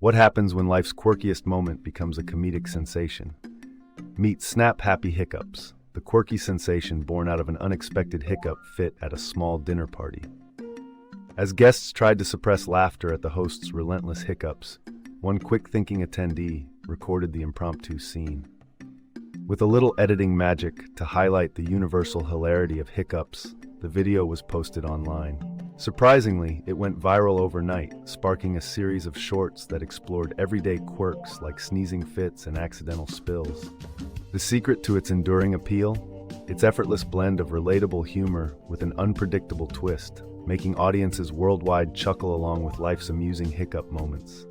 What happens when life's quirkiest moment becomes a comedic sensation? Meet Snap Happy Hiccups, the quirky sensation born out of an unexpected hiccup fit at a small dinner party. As guests tried to suppress laughter at the host's relentless hiccups, one quick-thinking attendee recorded the impromptu scene. With a little editing magic to highlight the universal hilarity of hiccups, the video was posted online. Surprisingly, it went viral overnight, sparking a series of shorts that explored everyday quirks like sneezing fits and accidental spills. The secret to its enduring appeal? Its effortless blend of relatable humor with an unpredictable twist, making audiences worldwide chuckle along with life's amusing hiccup moments.